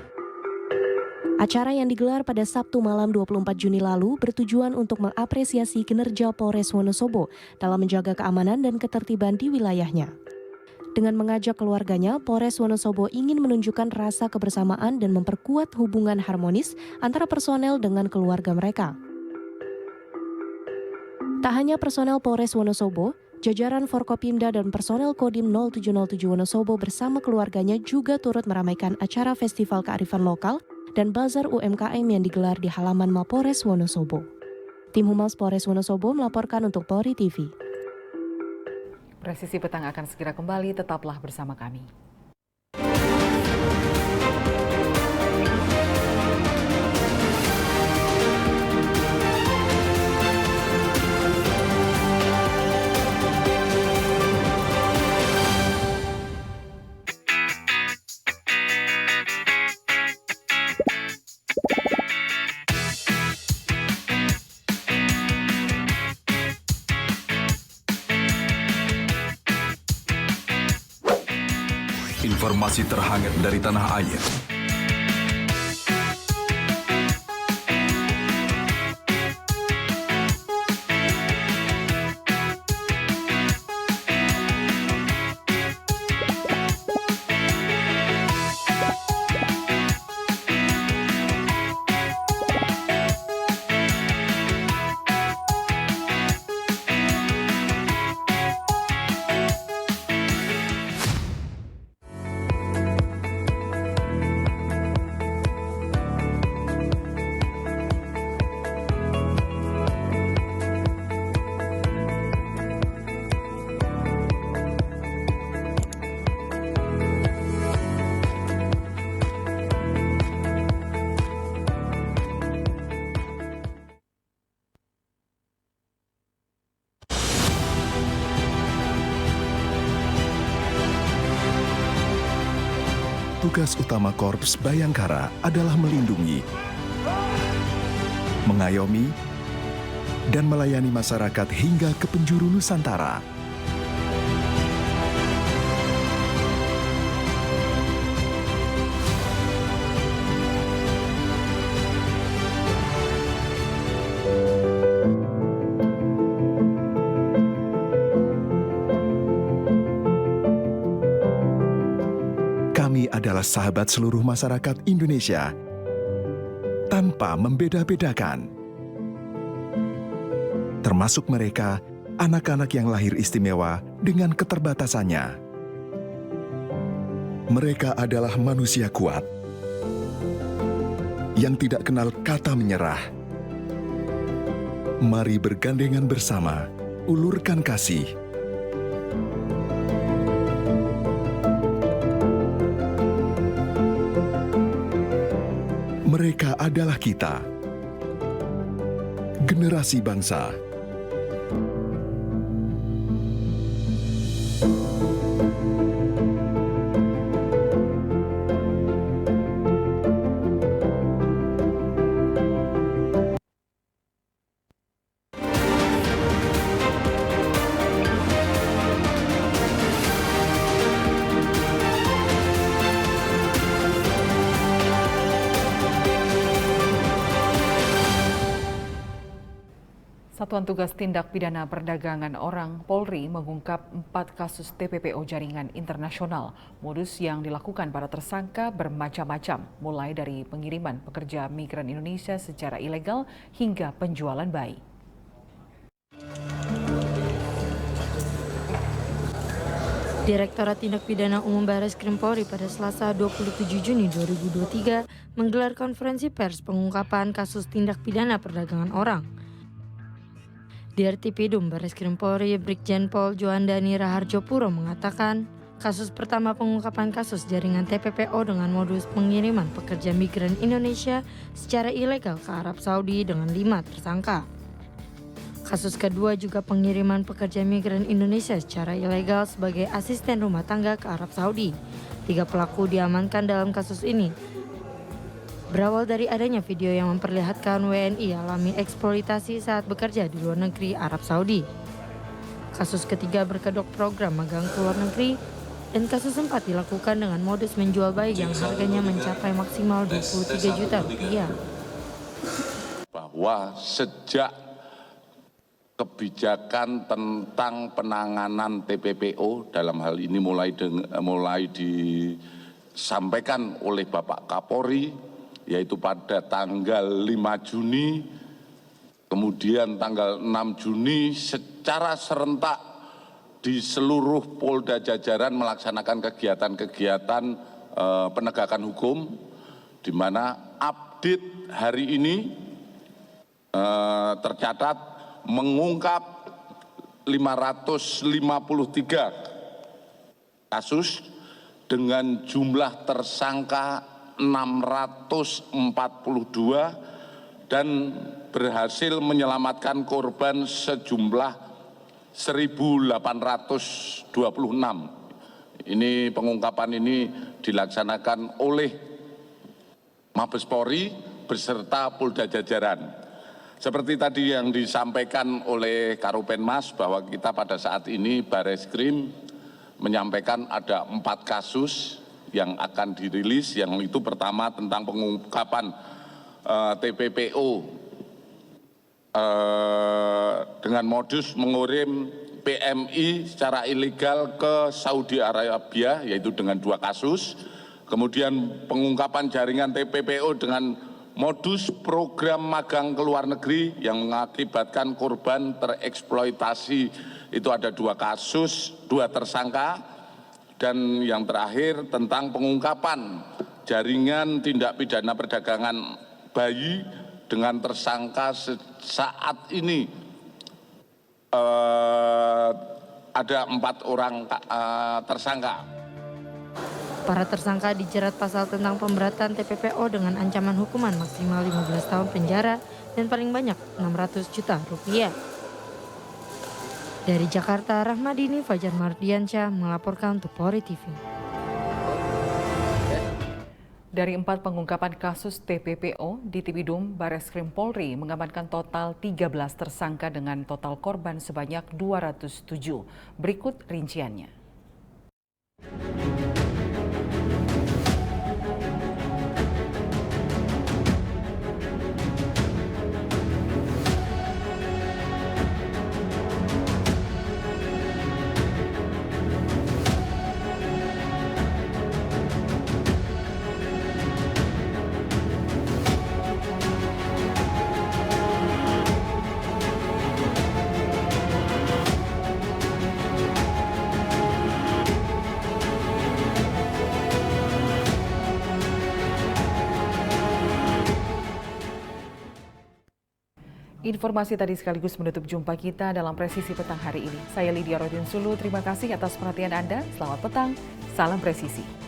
Acara yang digelar pada Sabtu malam 24 Juni lalu bertujuan untuk mengapresiasi kinerja Polres Wonosobo dalam menjaga keamanan dan ketertiban di wilayahnya. Dengan mengajak keluarganya, Polres Wonosobo ingin menunjukkan rasa kebersamaan dan memperkuat hubungan harmonis antara personel dengan keluarga mereka. Tak hanya personel Polres Wonosobo, jajaran Forkopimda dan personel Kodim 0707 Wonosobo bersama keluarganya juga turut meramaikan acara Festival Kearifan Lokal dan Bazar UMKM yang digelar di halaman Mapolres Wonosobo. Tim Humas Polres Wonosobo melaporkan untuk Polri TV. Presisi Petang akan segera kembali, tetaplah bersama kami. Informasi terhangat dari tanah air. Tugas utama Korps Bayangkara adalah melindungi, mengayomi, dan melayani masyarakat hingga ke penjuru Nusantara. Polri adalah sahabat seluruh masyarakat Indonesia tanpa membeda-bedakan. Termasuk mereka, anak-anak yang lahir istimewa dengan keterbatasannya. Mereka adalah manusia kuat yang tidak kenal kata menyerah. Mari bergandengan bersama, ulurkan kasih. Mereka adalah kita, generasi bangsa. Satuan Tugas Tindak Pidana Perdagangan Orang Polri mengungkap 4 kasus TPPO jaringan internasional. Modus yang dilakukan para tersangka bermacam-macam, mulai dari pengiriman pekerja migran Indonesia secara ilegal hingga penjualan bayi. Direktorat Tindak Pidana Umum Barreskrim Polri pada Selasa 27 Juni 2023 menggelar konferensi pers pengungkapan kasus tindak pidana perdagangan orang. Dirtipidum Barreskrim Polri Brigjen Pol Johandani Raharjo Puro mengatakan, kasus pertama pengungkapan kasus jaringan TPPO dengan modus pengiriman pekerja migran Indonesia secara ilegal ke Arab Saudi dengan 5 tersangka. Kasus kedua juga pengiriman pekerja migran Indonesia secara ilegal sebagai asisten rumah tangga ke Arab Saudi. 3 pelaku diamankan dalam kasus ini. Berawal dari adanya video yang memperlihatkan WNI alami eksploitasi saat bekerja di luar negeri Arab Saudi. Kasus ketiga berkedok program magang ke luar negeri, dan kasus 4 dilakukan dengan modus menjual bayi yang harganya mencapai maksimal 23 juta rupiah. Bahwa sejak kebijakan tentang penanganan TPPO dalam hal ini mulai disampaikan oleh Bapak Kapolri, yaitu pada tanggal 5 Juni, kemudian tanggal 6 Juni secara serentak di seluruh Polda jajaran melaksanakan kegiatan-kegiatan penegakan hukum, di mana update hari ini tercatat mengungkap 553 kasus dengan jumlah tersangka 642 dan berhasil menyelamatkan korban sejumlah 1.826. Ini pengungkapan ini dilaksanakan oleh Mabes Polri beserta Polda jajaran. Seperti tadi yang disampaikan oleh Karopenmas bahwa kita pada saat ini Barreskrim menyampaikan ada 4 kasus yang akan dirilis, yang itu pertama tentang pengungkapan TPPO dengan modus mengirim PMI secara ilegal ke Saudi Arabia, yaitu dengan 2 kasus. Kemudian pengungkapan jaringan TPPO dengan modus program magang ke luar negeri yang mengakibatkan korban tereksploitasi, itu ada 2 kasus, 2 tersangka. Dan yang terakhir tentang pengungkapan jaringan tindak pidana perdagangan bayi dengan tersangka saat ini ada 4 orang tersangka. Para tersangka dijerat pasal tentang pemberatan TPPO dengan ancaman hukuman maksimal 15 tahun penjara dan paling banyak 600 juta rupiah. Dari Jakarta, Rahmadini Fajar Mardiansyah melaporkan untuk Polri TV. Dari 4 pengungkapan kasus TPPO, Ditipidum Barreskrim Polri mengamankan total 13 tersangka dengan total korban sebanyak 207. Berikut rinciannya. Informasi tadi sekaligus menutup jumpa kita dalam Presisi Petang hari ini. Saya Lydia Rodin Sulu, terima kasih atas perhatian Anda. Selamat petang, salam presisi.